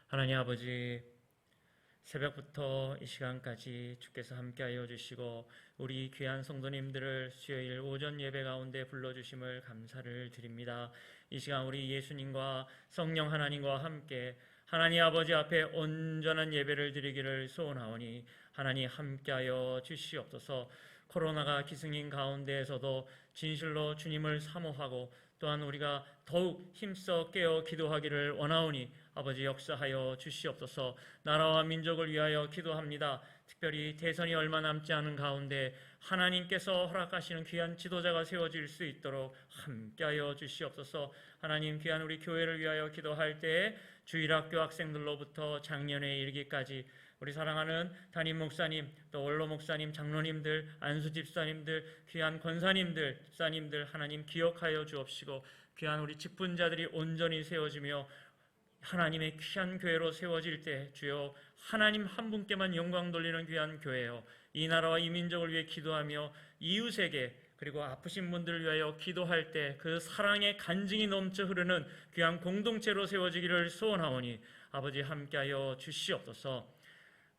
하나님 아버지, 새벽부터 이 시간까지 주께서 함께하여 주시고 우리 귀한 성도님들을 수요일 오전 예배 가운데 불러주심을 감사를 드립니다. 이 시간 우리 예수님과 성령 하나님과 함께 하나님 아버지 앞에 온전한 예배를 드리기를 소원하오니 하나님 함께하여 주시옵소서. 코로나가 기승인 가운데에서도 진실로 주님을 사모하고 또한 우리가 더욱 힘써 깨어 기도하기를 원하오니 아버지 역사하여 주시옵소서. 나라와 민족을 위하여 기도합니다. 특별히 대선이 얼마 남지 않은 가운데 하나님께서 허락하시는 귀한 지도자가 세워질 수 있도록 함께하여 주시옵소서. 하나님, 귀한 우리 교회를 위하여 기도할 때에 주일학교 학생들로부터 작년에 이르기까지 우리 사랑하는 담임 목사님, 또 원로 목사님, 장로님들, 안수 집사님들, 귀한 권사님들, 집사님들 하나님 기억하여 주옵시고 귀한 우리 직분자들이 온전히 세워지며 하나님의 귀한 교회로 세워질 때 주여 하나님 한 분께만 영광 돌리는 귀한 교회요, 이 나라와 이 민족을 위해 기도하며 이웃에게 그리고 아프신 분들을 위하여 기도할 때 그 사랑의 간증이 넘쳐 흐르는 귀한 공동체로 세워지기를 소원하오니 아버지 함께하여 주시옵소서.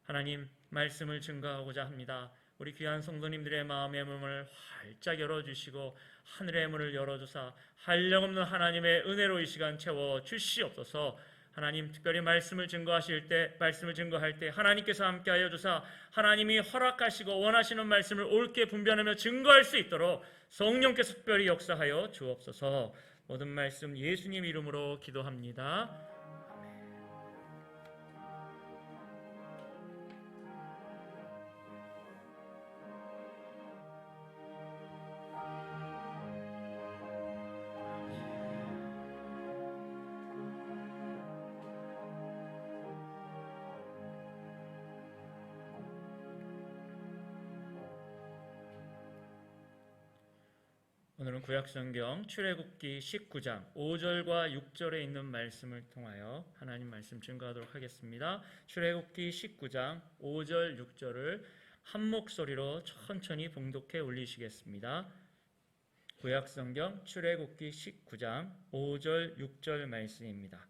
하나님, 말씀을 증거하고자 합니다. 우리 귀한 성도님들의 마음의 문을 활짝 열어주시고 하늘의 문을 열어주사 한량없는 하나님의 은혜로 이 시간 채워 주시옵소서. 하나님, 특별히 말씀을 증거할 때 하나님께서 함께하여 주사 하나님이 허락하시고 원하시는 말씀을 옳게 분별하며 증거할 수 있도록 성령께서 특별히 역사하여 주옵소서. 모든 말씀 예수님 이름으로 기도합니다. 오늘은 구약성경 출애굽기 19장 5절과 6절에 있는 말씀을 통하여 하나님 말씀 증거하도록 하겠습니다. 출애굽기 19장 5절 6절을 한 목소리로 천천히 봉독해 올리시겠습니다. 구약성경 출애굽기 19장 5절 6절 말씀입니다.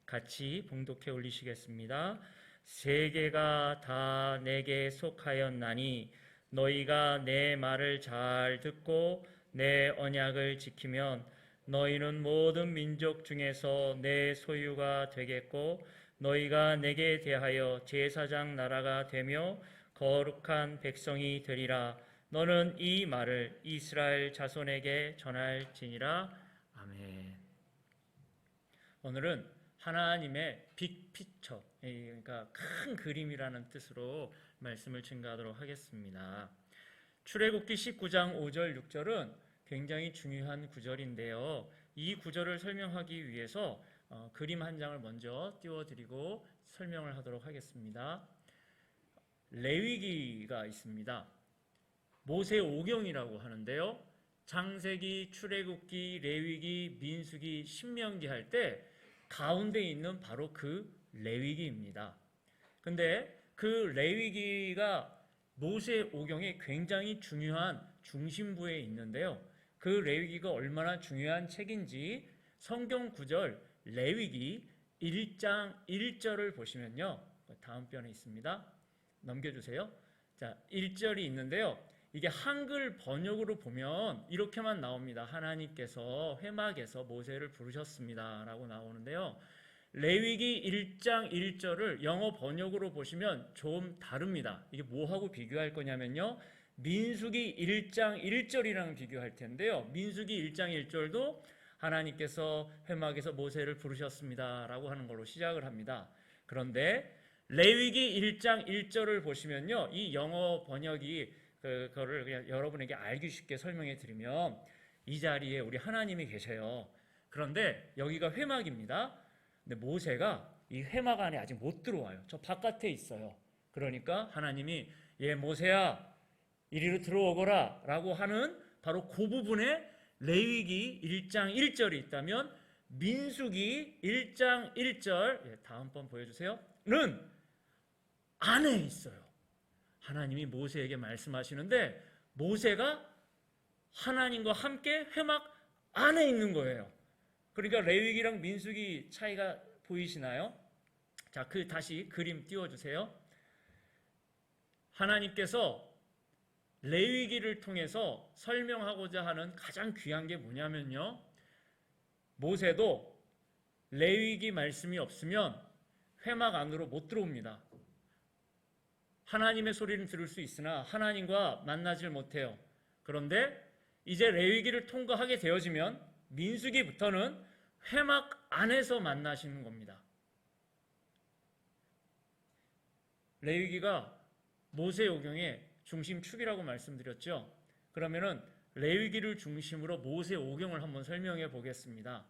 같이 봉독해 올리시겠습니다. 세계가 다 내게 속하였나니 너희가 내 말을 잘 듣고 내 언약을 지키면 너희는 모든 민족 중에서 내 소유가 되겠고 너희가 내게 대하여 제사장 나라가 되며 거룩한 백성이 되리라. 너는 이 말을 이스라엘 자손에게 전할지니라. 아멘. 오늘은 하나님의 빅피처, 그러니까 큰 그림이라는 뜻으로 말씀을 증거하도록 하겠습니다. 출애굽기 19장 5절 6절은 굉장히 중요한 구절인데요. 이 구절을 설명하기 위해서 그림 한 장을 먼저 띄워드리고 설명을 하도록 하겠습니다. 레위기가 있습니다. 모세오경이라고 하는데요. 창세기, 출애굽기, 레위기, 민수기, 신명기 할 때 가운데 있는 바로 그 레위기입니다. 근데 그 레위기가 모세오경의 굉장히 중요한 중심부에 있는데요. 그 레위기가 얼마나 중요한 책인지 성경 구절 레위기 1장 1절을 보시면요. 다음 편에 있습니다. 넘겨주세요. 자, 1절이 있는데요. 이게 한글 번역으로 보면 이렇게만 나옵니다. 하나님께서 회막에서 모세를 부르셨습니다 라고 나오는데요. 레위기 1장 1절을 영어 번역으로 보시면 좀 다릅니다. 이게 뭐하고 비교할 거냐면요. 민수기 1장 1절이랑 비교할 텐데요. 민수기 1장 1절도 하나님께서 회막에서 모세를 부르셨습니다 라고 하는 걸로 시작을 합니다. 그런데 레위기 1장 1절을 보시면요. 이 영어 번역이 그거를 그냥 여러분에게 알기 쉽게 설명해 드리면 이 자리에 우리 하나님이 계셔요. 그런데 여기가 회막입니다. 근데 모세가 이 회막 안에 아직 못 들어와요. 저 바깥에 있어요. 그러니까 하나님이 모세야 이리로 들어오거라 라고 하는 바로 그 부분에 레위기 1장 1절이 있다면 민수기 1장 1절 다음번 보여주세요. 는 안에 있어요. 하나님이 모세에게 말씀하시는데 모세가 하나님과 함께 회막 안에 있는 거예요. 그러니까 레위기랑 민수기 차이가 보이시나요? 자, 다시 그림 띄워주세요. 하나님께서 레위기를 통해서 설명하고자 하는 가장 귀한 게 뭐냐면요, 모세도 레위기 말씀이 없으면 회막 안으로 못 들어옵니다. 하나님의 소리는 들을 수 있으나 하나님과 만나질 못해요. 그런데 이제 레위기를 통과하게 되어지면 민수기부터는 회막 안에서 만나시는 겁니다. 레위기가 모세오경의 중심축이라고 말씀드렸죠. 그러면은 레위기를 중심으로 모세오경을 한번 설명해 보겠습니다.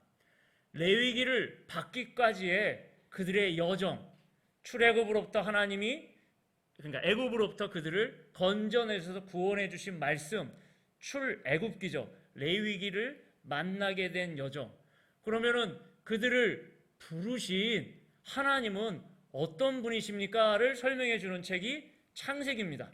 레위기를 받기까지의 그들의 여정, 출애굽으로부터 하나님이, 그러니까 애굽으로부터 그들을 건져내셔서 구원해 주신 말씀, 출애굽기죠. 레위기를 만나게 된 여정. 그러면은 그들을 부르신 하나님은 어떤 분이십니까를 설명해 주는 책이 창세기입니다.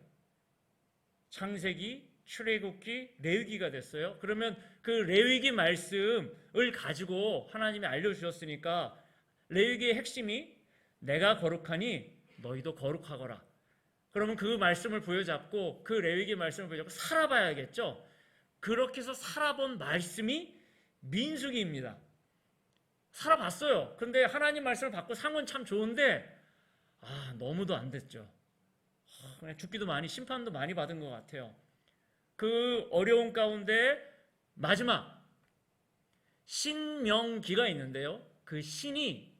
창세기, 출애굽기, 레위기가 됐어요. 그러면 그 레위기 말씀을 가지고 하나님이 알려주셨으니까 레위기의 핵심이 내가 거룩하니 너희도 거룩하거라. 그러면 그 말씀을 부여잡고 그 레위기 말씀을 부여잡고 살아봐야겠죠. 그렇게 해서 살아본 말씀이 민수기입니다. 살아봤어요. 근데 하나님 말씀을 받고 산 건 참 좋은데 너무도 안 됐죠. 그냥 죽기도 많이, 심판도 많이 받은 것 같아요. 그 어려운 가운데 마지막 신명기가 있는데요, 그 신이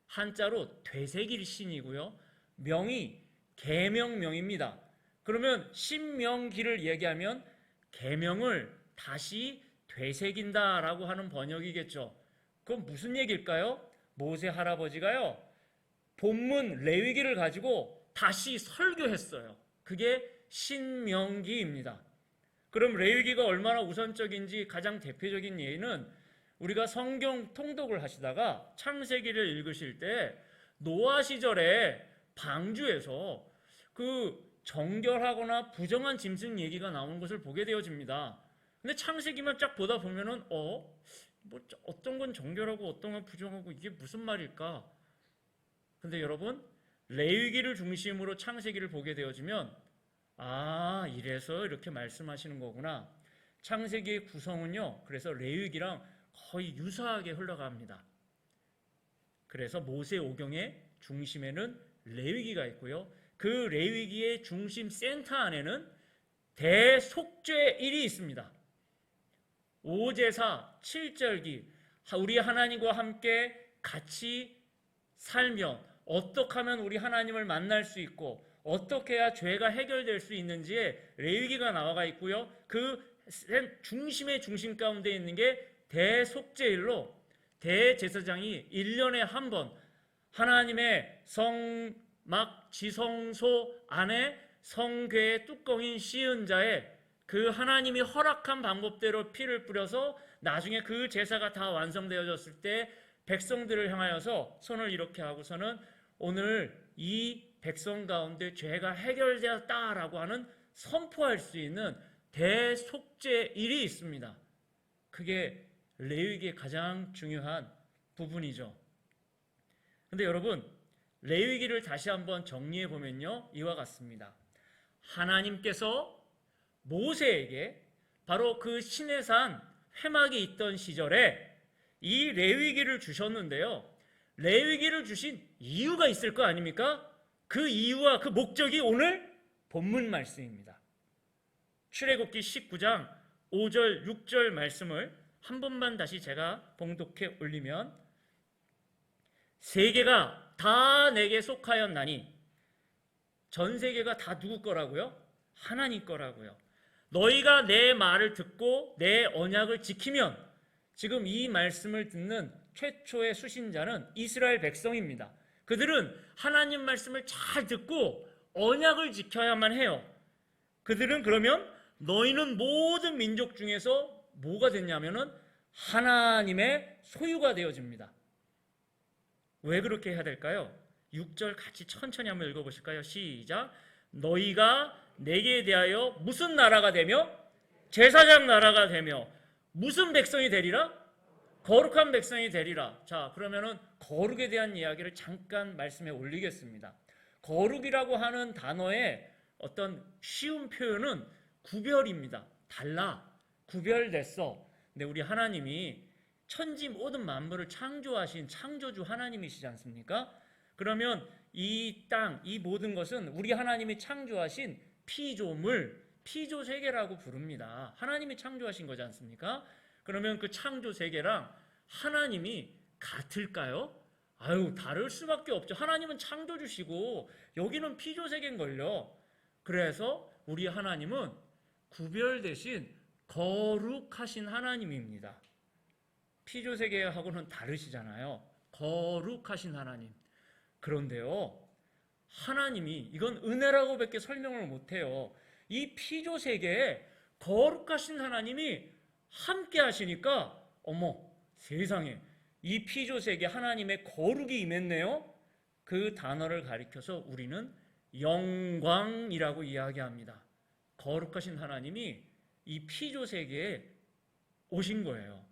한자로 되새길 신이고요, 명이 계명명입니다. 그러면 신명기를 얘기하면 계명을 다시 되새긴다라고 하는 번역이겠죠. 그건 무슨 얘기일까요? 모세 할아버지가요, 본문 레위기를 가지고 다시 설교했어요. 그게 신명기입니다. 그럼 레위기가 얼마나 우선적인지 가장 대표적인 예는, 우리가 성경 통독을 하시다가 창세기를 읽으실 때 노아 시절에 방주에서 그 정결하거나 부정한 짐승 얘기가 나오는 것을 보게 되어집니다. 근데 창세기만 쫙 보다 보면은 어떤 건 정결하고 어떤 건 부정하고 이게 무슨 말일까? 근데 여러분, 레위기를 중심으로 창세기를 보게 되어지면 이래서 이렇게 말씀하시는 거구나. 창세기의 구성은요, 그래서 레위기랑 거의 유사하게 흘러갑니다. 그래서 모세오경의 중심에는 레위기가 있고요, 그 레위기의 중심 센터 안에는 대속죄일이 있습니다. 5제사 7절기, 우리 하나님과 함께 같이 살면 어떻게 하면 우리 하나님을 만날 수 있고 어떻게 해야 죄가 해결될 수 있는지에 레위기가 나와 있고요, 그 중심의 중심 가운데 있는 게 대속죄일로 대제사장이 1년에 한 번 하나님의 성막 지성소 안에 성궤의 뚜껑인 씌은 자에 그 하나님이 허락한 방법대로 피를 뿌려서 나중에 그 제사가 다 완성되어졌을 때 백성들을 향하여서 손을 이렇게 하고서는 오늘 이 백성 가운데 죄가 해결되었다라고 하는 선포할 수 있는 대속죄일이 있습니다. 그게 레위기의 가장 중요한 부분이죠. 근데 여러분, 레위기를 다시 한번 정리해 보면요, 이와 같습니다. 하나님께서 모세에게 바로 그 시내산 회막이 있던 시절에 이 레위기를 주셨는데요, 레위기를 주신 이유가 있을 거 아닙니까? 그 이유와 그 목적이 오늘 본문 말씀입니다. 출애굽기 19장 5절 6절 말씀을 한 번만 다시 제가 봉독해 올리면, 세계가 다 내게 속하였나니, 전 세계가 다 누구 거라고요? 하나님 거라고요. 너희가 내 말을 듣고 내 언약을 지키면, 지금 이 말씀을 듣는 최초의 수신자는 이스라엘 백성입니다. 그들은 하나님 말씀을 잘 듣고 언약을 지켜야만 해요. 그들은 그러면 너희는 모든 민족 중에서 뭐가 됐냐면은 하나님의 소유가 되어집니다. 왜 그렇게 해야 될까요? 6절 같이 천천히 한번 읽어보실까요? 시작. 너희가 내게 대하여 무슨 나라가 되며 제사장 나라가 되며 무슨 백성이 되리라? 거룩한 백성이 되리라. 자, 그러면은 거룩에 대한 이야기를 잠깐 말씀에 올리겠습니다. 거룩이라고 하는 단어의 어떤 쉬운 표현은 구별입니다. 달라. 구별됐어. 근데 우리 하나님이 천지 모든 만물을 창조하신 창조주 하나님이시지 않습니까? 그러면 이 땅, 이 모든 것은 우리 하나님이 창조하신 피조물, 피조세계라고 부릅니다. 하나님이 창조하신 거지 않습니까? 그러면 그 창조세계랑 하나님이 같을까요? 아유, 다를 수밖에 없죠. 하나님은 창조주시고 여기는 피조세계인걸요. 그래서 우리 하나님은 구별되신 거룩하신 하나님입니다. 피조세계하고는 다르시잖아요. 거룩하신 하나님. 그런데요, 하나님이 이건 은혜라고 밖에 설명을 못해요. 이 피조세계에 거룩하신 하나님이 함께 하시니까 어머 세상에 이 피조세계 하나님의 거룩이 임했네요. 그 단어를 가리켜서 우리는 영광이라고 이야기합니다. 거룩하신 하나님이 이 피조세계에 오신 거예요.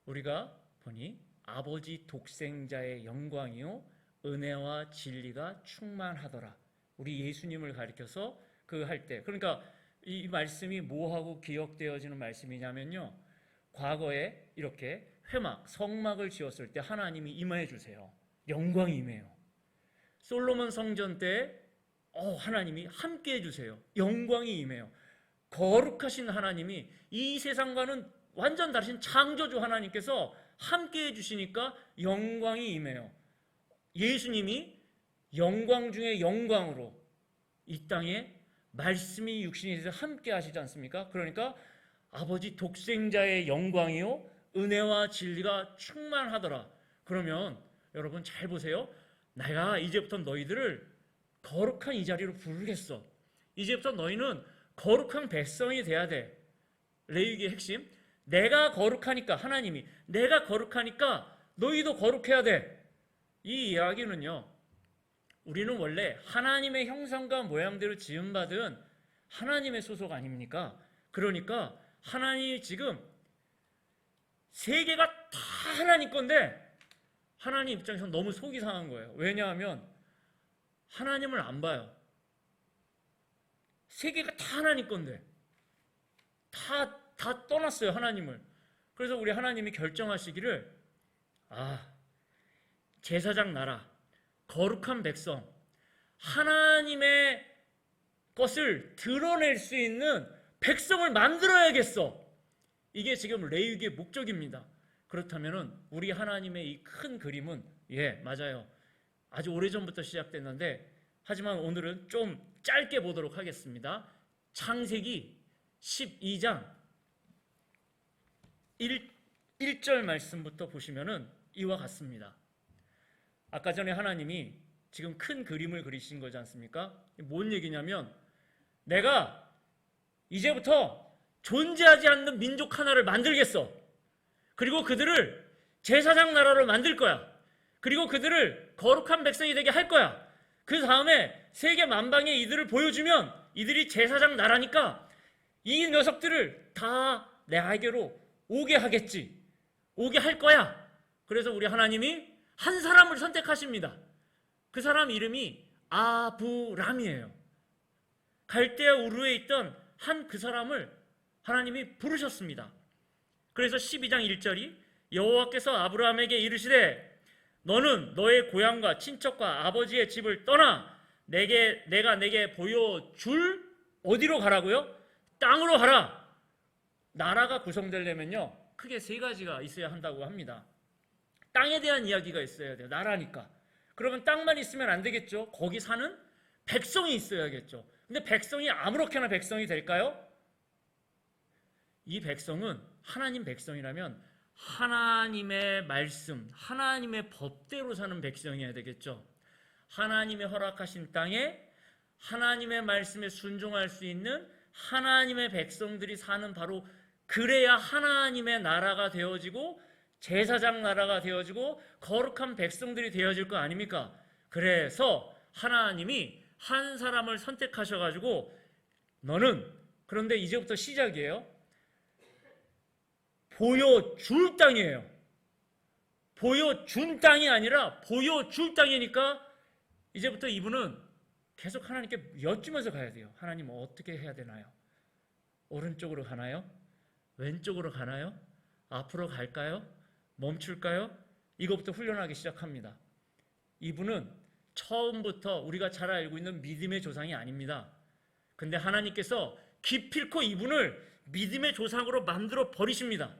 우리가 보니 아버지 독생자의 영광이요 은혜와 진리가 충만하더라. 우리 예수님을 가리켜서 그 할 때, 그러니까 이 말씀이 뭐하고 기억되어지는 말씀이냐면요, 과거에 이렇게 회막, 성막을 지었을 때 하나님이 임해 주세요. 영광이 임해요. 솔로몬 성전 때 하나님이 함께 해주세요. 영광이 임해요. 거룩하신 하나님이 이 세상과는 완전 다르신 창조주 하나님께서 함께 해주시니까 영광이 임해요. 예수님이 영광 중에 영광으로 이 땅에 말씀이 육신이 돼서 함께 하시지 않습니까? 그러니까 아버지 독생자의 영광이요 은혜와 진리가 충만하더라. 그러면 여러분 잘 보세요. 내가 이제부터 너희들을 거룩한 이 자리로 부르겠어. 이제부터 너희는 거룩한 백성이 돼야 돼. 레위기의 핵심, 내가 거룩하니까, 하나님이 내가 거룩하니까 너희도 거룩해야 돼. 이 이야기는요, 우리는 원래 하나님의 형상과 모양대로 지음받은 하나님의 소속 아닙니까? 그러니까 하나님이 지금 세계가 다 하나님 건데 하나님 입장에서 너무 속이 상한 거예요. 왜냐하면 하나님을 안 봐요. 세계가 다 하나님 건데 다 떠났어요, 하나님을. 그래서 우리 하나님이 결정하시기를 제사장 나라, 거룩한 백성, 하나님의 것을 드러낼 수 있는 백성을 만들어야겠어. 이게 지금 레위기의 목적입니다. 그렇다면 우리 하나님의 이 큰 그림은 맞아요. 아주 오래전부터 시작됐는데 하지만 오늘은 좀 짧게 보도록 하겠습니다. 창세기 12장 1절 말씀부터 보시면은 이와 같습니다. 아까 전에 하나님이 지금 큰 그림을 그리신 거지 않습니까? 뭔 얘기냐면 내가 이제부터 존재하지 않는 민족 하나를 만들겠어. 그리고 그들을 제사장 나라로 만들 거야. 그리고 그들을 거룩한 백성이 되게 할 거야. 그 다음에 세계 만방에 이들을 보여주면 이들이 제사장 나라니까 이 녀석들을 다 내게로 오게 하겠지. 오게 할 거야. 그래서 우리 하나님이 한 사람을 선택하십니다. 그 사람 이름이 아브람이에요. 갈대아 우르에 있던 그 사람을 하나님이 부르셨습니다. 그래서 12장 1절이 여호와께서 아브라함에게 이르시되 너는 너의 고향과 친척과 아버지의 집을 떠나 내가 내게 보여줄 어디로 가라고요? 땅으로 가라. 나라가 구성되려면요 크게 세 가지가 있어야 한다고 합니다. 땅에 대한 이야기가 있어야 돼요. 나라니까. 그러면 땅만 있으면 안 되겠죠. 거기 사는 백성이 있어야겠죠. 근데 백성이 아무렇게나 백성이 될까요? 이 백성은 하나님 백성이라면 하나님의 말씀, 하나님의 법대로 사는 백성이어야 되겠죠. 하나님의 허락하신 땅에 하나님의 말씀에 순종할 수 있는 하나님의 백성들이 사는, 바로 그래야 하나님의 나라가 되어지고 제사장 나라가 되어지고 거룩한 백성들이 되어질 거 아닙니까? 그래서 하나님이 한 사람을 선택하셔가지고 너는, 그런데 이제부터 시작이에요. 보여줄 땅이에요. 보여준 땅이 아니라 보여줄 땅이니까 이제부터 이분은 계속 하나님께 여쭈면서 가야 돼요. 하나님 어떻게 해야 되나요? 오른쪽으로 가나요? 왼쪽으로 가나요? 앞으로 갈까요? 멈출까요? 이것부터 훈련하기 시작합니다. 이분은 처음부터 우리가 잘 알고 있는 믿음의 조상이 아닙니다. 근데 하나님께서 기필코 이분을 믿음의 조상으로 만들어 버리십니다.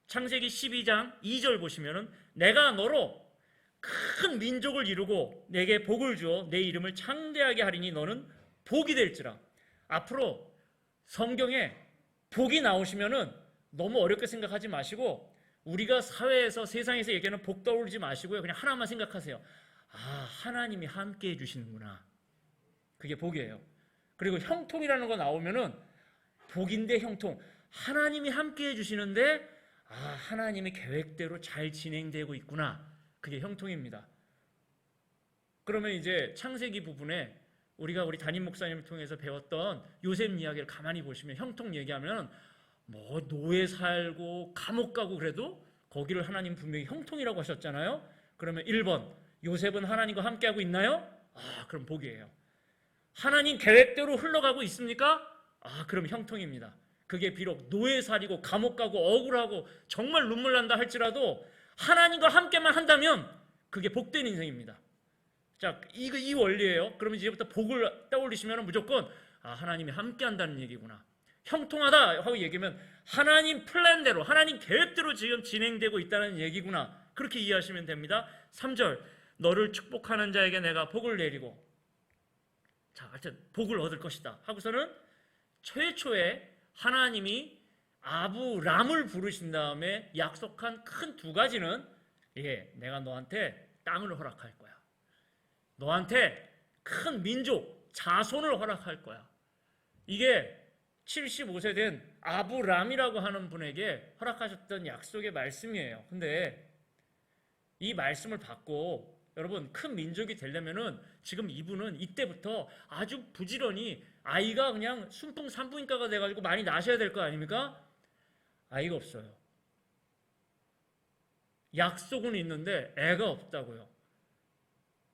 창세기 12장 2절 보시면은 내가 너로 큰 민족을 이루고 내게 복을 주어 내 이름을 창대하게 하리니 너는 복이 될지라. 앞으로 성경에 복이 나오시면은 너무 어렵게 생각하지 마시고 우리가 사회에서 세상에서 얘기하는 복 떠올리지 마시고요. 그냥 하나만 생각하세요. 아, 하나님이 함께 해주시는구나. 그게 복이에요. 그리고 형통이라는 거 나오면은 복인데 형통. 하나님이 함께 해주시는데 아, 하나님의 계획대로 잘 진행되고 있구나. 그게 형통입니다. 그러면 이제 창세기 부분에 우리가 우리 담임 목사님을 통해서 배웠던 요셉 이야기를 가만히 보시면 형통 얘기하면 뭐 노예 살고 감옥 가고 그래도 거기를 하나님 분명히 형통이라고 하셨잖아요. 그러면 1번 요셉은 하나님과 함께하고 있나요? 아, 그럼 복이에요. 하나님 계획대로 흘러가고 있습니까? 아, 그럼 형통입니다. 그게 비록 노예살이고 감옥 가고 억울하고 정말 눈물 난다 할지라도 하나님과 함께만 한다면 그게 복된 인생입니다. 자, 이 원리예요. 그러면 이제부터 복을 떠올리시면 무조건 아, 하나님이 함께 한다는 얘기구나. 형통하다 하고 얘기하면 하나님 플랜대로 하나님 계획대로 지금 진행되고 있다는 얘기구나. 그렇게 이해하시면 됩니다. 3절 너를 축복하는 자에게 내가 복을 내리고 자, 하여튼 복을 얻을 것이다 하고서는 최초에 하나님이 아브람을 부르신 다음에 약속한 큰 두 가지는 내가 너한테 땅을 허락할 거야. 너한테 큰 민족, 자손을 허락할 거야. 이게 75세 된 아브람이라고 하는 분에게 허락하셨던 약속의 말씀이에요. 근데 이 말씀을 받고 여러분 큰 민족이 되려면은 지금 이분은 이때부터 아주 부지런히 아이가 그냥 순풍산부인과가 돼가지고 많이 낳으셔야 될 거 아닙니까? 아이가 없어요. 약속은 있는데 애가 없다고요.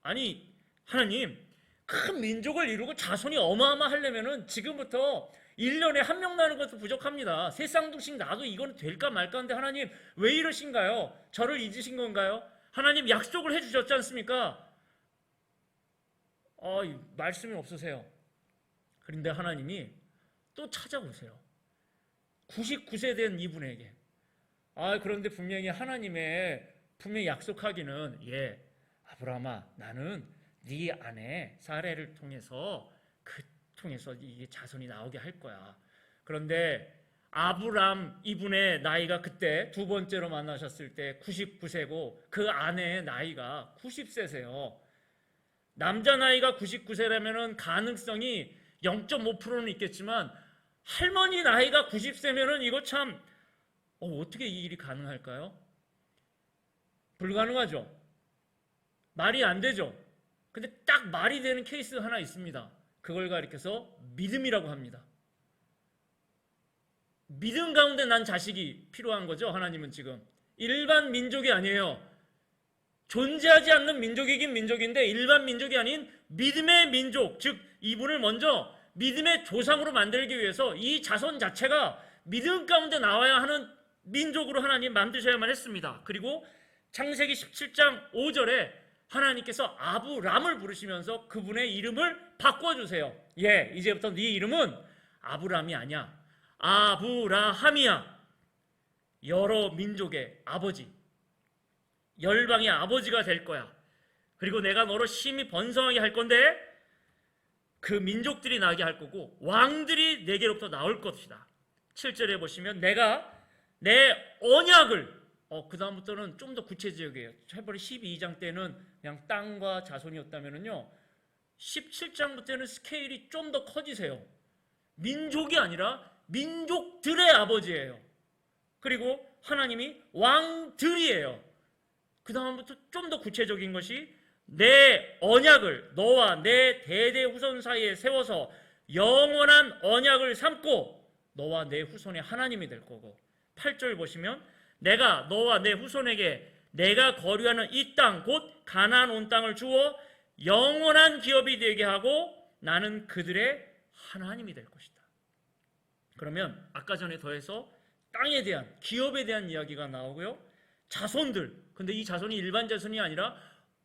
아니 하나님 큰 민족을 이루고 자손이 어마어마하려면은 지금부터 1년에 한 명 나는 것도 부족합니다. 세 쌍둥이씩 나도 이건 될까 말까 하는데 하나님 왜 이러신가요? 저를 잊으신 건가요? 하나님 약속을 해주셨지 않습니까? 말씀이 없으세요. 그런데 하나님이 또 찾아오세요. 99세 된 이분에게. 그런데 분명히 분명히 약속하기는 아브라함아 나는 네 아내 사레를 통해서 이게 자손이 나오게 할 거야. 그런데 아브람 이분의 나이가 그때 두 번째로 만나셨을 때 99세고 그 아내의 나이가 90세세요. 남자 나이가 99세라면 가능성이 0.5%는 있겠지만 할머니 나이가 90세면은 이거 참 어떻게 이 일이 가능할까요? 불가능하죠. 말이 안 되죠. 근데 딱 말이 되는 케이스 하나 있습니다. 그걸 가리켜서 믿음이라고 합니다. 믿음 가운데 난 자식이 필요한 거죠. 하나님은 지금 일반 민족이 아니에요. 존재하지 않는 민족이긴 민족인데 일반 민족이 아닌 믿음의 민족, 즉 이분을 먼저 믿음의 조상으로 만들기 위해서 이 자손 자체가 믿음 가운데 나와야 하는 민족으로 하나님 만드셔야만 했습니다. 그리고 창세기 17장 5절에 하나님께서 아브람을 부르시면서 그분의 이름을 바꿔주세요. 이제부터 네 이름은 아브람이 아니야. 아브라함이야. 여러 민족의 아버지, 열방의 아버지가 될 거야. 그리고 내가 너로 심히 번성하게 할 건데 그 민족들이 나게 할 거고 왕들이 내게로부터 나올 것이다. 7절에 보시면 내가 내 언약을 그 다음부터는 좀 더 구체적이에요. 해버리 12장 때는 그냥 땅과 자손이었다면요 17장부터는 스케일이 좀 더 커지세요. 민족이 아니라 민족들의 아버지예요. 그리고 하나님이 왕들이에요. 그 다음부터 좀 더 구체적인 것이 내 언약을 너와 내 대대 후손 사이에 세워서 영원한 언약을 삼고 너와 내 후손의 하나님이 될 거고 8절 보시면 내가 너와 내 후손에게 내가 거류하는 이 땅 곧 가나안 온 땅을 주어 영원한 기업이 되게 하고 나는 그들의 하나님이 될 것이다. 그러면 아까 전에 더해서 땅에 대한 기업에 대한 이야기가 나오고요. 자손들, 근데 이 자손이 일반 자손이 아니라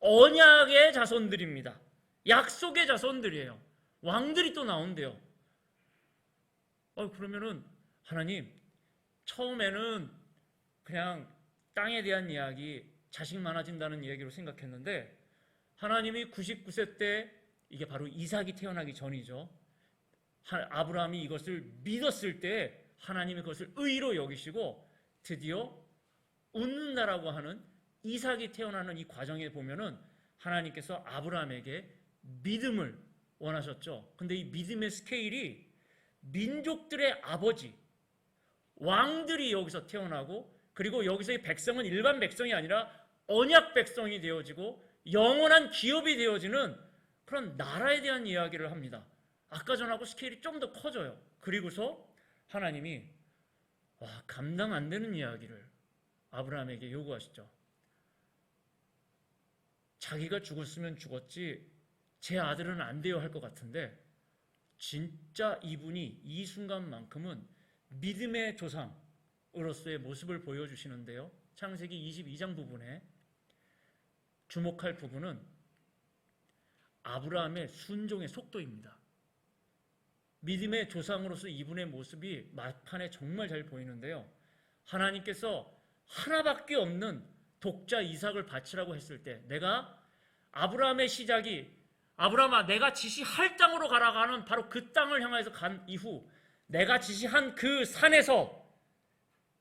언약의 자손들입니다. 약속의 자손들이에요. 왕들이 또 나온대요. 그러면은 하나님, 처음에는 그냥 땅에 대한 이야기, 자식 많아진다는 이야기로 생각했는데 하나님이 99세 때, 이게 바로 이삭이 태어나기 전이죠. 아브라함이 이것을 믿었을 때 하나님이 그것을 의로 여기시고 드디어 웃는다라고 하는 이삭이 태어나는 이 과정에 보면은 하나님께서 아브라함에게 믿음을 원하셨죠. 근데 이 믿음의 스케일이 민족들의 아버지, 왕들이 여기서 태어나고, 그리고 여기서의 백성은 일반 백성이 아니라 언약 백성이 되어지고 영원한 기업이 되어지는 그런 나라에 대한 이야기를 합니다. 아까 전하고 스케일이 좀 더 커져요. 그리고서 하나님이 감당 안 되는 이야기를 아브라함에게 요구하시죠. 자기가 죽었으면 죽었지 제 아들은 안 돼요 할 것 같은데 진짜 이분이 이 순간만큼은 믿음의 조상으로서의 모습을 보여주시는데요. 창세기 22장 부분에 주목할 부분은 아브라함의 순종의 속도입니다. 믿음의 조상으로서 이분의 모습이 막판에 정말 잘 보이는데요. 하나님께서 하나밖에 없는 독자 이삭을 바치라고 했을 때, 내가 아브라함의 시작이 아브라함아 내가 지시할 땅으로 가라고 하는 바로 그 땅을 향해서 간 이후 내가 지시한 그 산에서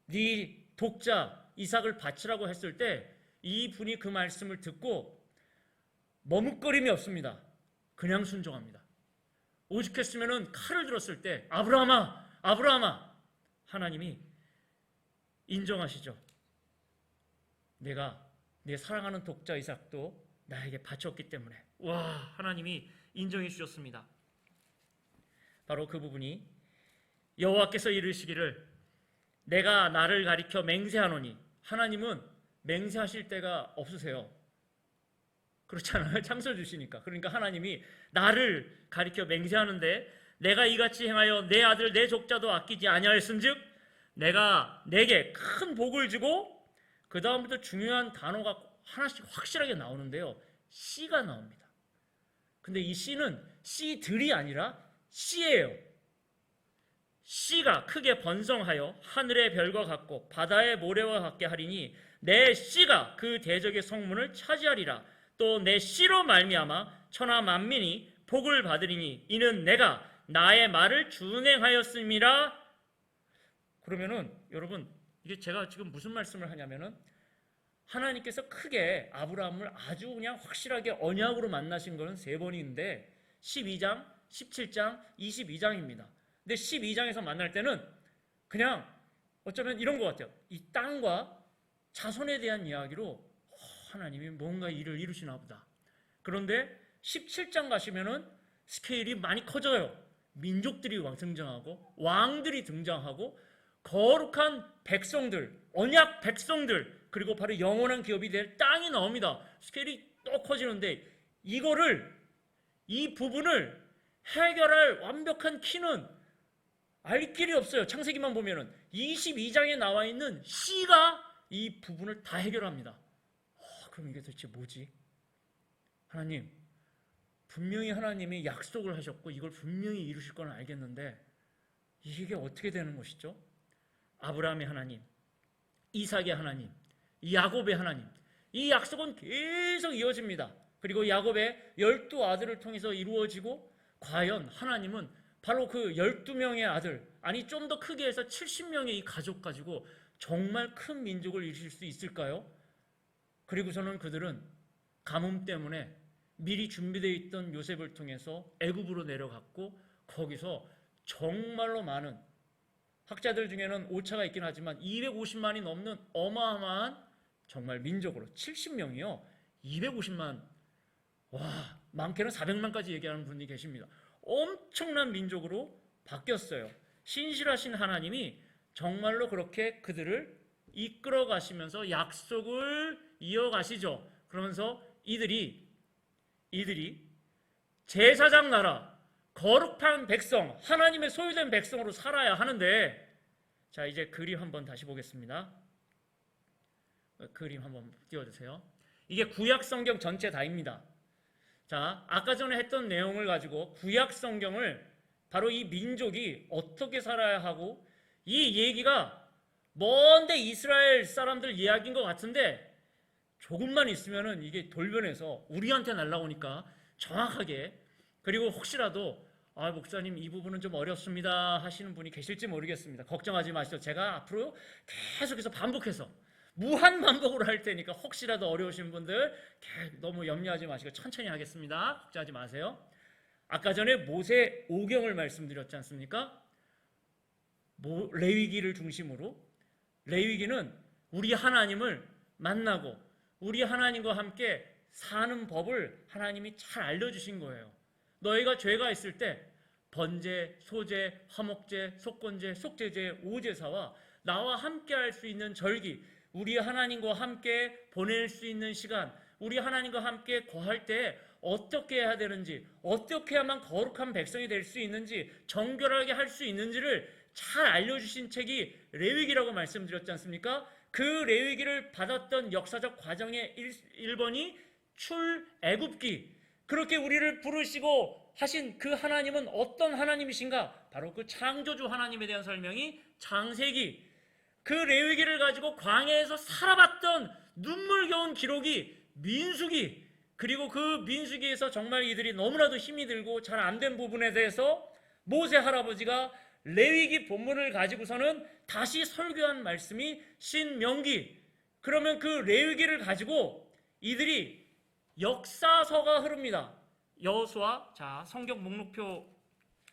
네 독자 이삭을 바치라고 했을 때 이분이 그 말씀을 듣고 머뭇거림이 없습니다. 그냥 순종합니다. 오죽했으면 칼을 들었을 때 아브라함아 아브라함아 하나님이 인정하시죠. 내가 내 사랑하는 독자 이삭도 나에게 바쳤기 때문에 하나님이 인정해 주셨습니다. 바로 그 부분이 여호와께서 이르시기를 내가 나를 가리켜 맹세하노니, 하나님은 맹세하실 때가 없으세요. 그렇잖아요. 창설 주시니까. 그러니까 하나님이 나를 가리켜 맹세하는데 내가 이같이 행하여 내 아들 내 족자도 아끼지 아니하였은즉 내가 내게 큰 복을 주고, 그 다음부터 중요한 단어가 하나씩 확실하게 나오는데요. 씨가 나옵니다. 근데 이 씨는 씨들이 아니라 씨예요. 씨가 크게 번성하여 하늘의 별과 같고 바다의 모래와 같게 하리니 내 씨가 그 대적의 성문을 차지하리라. 또 내 씨로 말미암아 천하 만민이 복을 받으리니 이는 내가 나의 말을 준행하였음이라. 그러면은 여러분, 이게 제가 지금 무슨 말씀을 하냐면은 하나님께서 크게 아브라함을 아주 그냥 확실하게 언약으로 만나신 거는 3번인데 12장, 17장, 22장입니다. 근데 12장에서 만날 때는 그냥 어쩌면 이런 것 같아요. 이 땅과 자손에 대한 이야기로 하나님이 뭔가 일을 이루시나 보다. 그런데 17장 가시면은 스케일이 많이 커져요. 민족들이 등장하고 왕들이 등장하고 거룩한 백성들, 언약 백성들, 그리고 바로 영원한 기업이 될 땅이 나옵니다. 스케일이 또 커지는데 이 부분을 해결할 완벽한 키는 알 길이 없어요. 창세기만 보면은 22장에 나와 있는 씨가 이 부분을 다 해결합니다. 그럼 이게 도대체 뭐지? 하나님, 분명히 하나님이 약속을 하셨고 이걸 분명히 이루실 건 알겠는데 이게 어떻게 되는 것이죠? 아브라함의 하나님, 이삭의 하나님, 야곱의 하나님, 이 약속은 계속 이어집니다. 그리고 야곱의 12아들을 통해서 이루어지고, 과연 하나님은 바로 그 12명의 아들, 아니 좀 더 크게 해서 70명의 이 가족 가지고 정말 큰 민족을 이루실 수 있을까요? 그리고서는 그들은 가뭄 때문에 미리 준비되어 있던 요셉을 통해서 애굽으로 내려갔고, 거기서 정말로 많은, 학자들 중에는 오차가 있긴 하지만 250만이 넘는 어마어마한 정말 민족으로, 70명이요 250만, 많게는 400만까지 얘기하는 분이 계십니다. 엄청난 민족으로 바뀌었어요. 신실하신 하나님이 정말로 그렇게 그들을 이끌어 가시면서 약속을 이어가시죠. 그러면서 이들이 제사장 나라, 거룩한 백성, 하나님의 소유된 백성으로 살아야 하는데, 자, 이제 그림 한번 다시 보겠습니다. 그림 한번 띄워주세요. 이게 구약 성경 전체 다입니다. 자, 아까 전에 했던 내용을 가지고 구약 성경을 바로 이 민족이 어떻게 살아야 하고, 이 얘기가 먼데 이스라엘 사람들 이야기인 것 같은데 조금만 있으면은 이게 돌변해서 우리한테 날라오니까 정확하게, 그리고 혹시라도 목사님 이 부분은 좀 어렵습니다 하시는 분이 계실지 모르겠습니다. 걱정하지 마시죠. 제가 앞으로 계속해서 반복해서 무한 반복으로 할 테니까 혹시라도 어려우신 분들 너무 염려하지 마시고 천천히 하겠습니다. 걱정하지 마세요. 아까 전에 모세 오경을 말씀드렸지 않습니까? 레위기를 중심으로, 레위기는 우리 하나님을 만나고 우리 하나님과 함께 사는 법을 하나님이 잘 알려주신 거예요. 너희가 죄가 있을 때 번제, 소제, 화목제, 속건제, 속죄제, 오제사와 나와 함께 할 수 있는 절기, 우리 하나님과 함께 보낼 수 있는 시간, 우리 하나님과 함께 거할 때 어떻게 해야 되는지, 어떻게 해야만 거룩한 백성이 될 수 있는지, 정결하게 할 수 있는지를 잘 알려주신 책이 레위기라고 말씀드렸지 않습니까? 그 레위기를 받았던 역사적 과정의 1번이 출애굽기. 그렇게 우리를 부르시고 하신 그 하나님은 어떤 하나님이신가? 바로 그 창조주 하나님에 대한 설명이 창세기. 그 레위기를 가지고 광야에서 살아봤던 눈물겨운 기록이 민수기. 그리고 그 민수기에서 정말 이들이 너무나도 힘이 들고 잘 안 된 부분에 대해서 모세 할아버지가 레위기 본문을 가지고서는 다시 설교한 말씀이 신명기. 그러면 그 레위기를 가지고 이들이 역사서가 흐릅니다. 여호수아, 자, 성경 목록표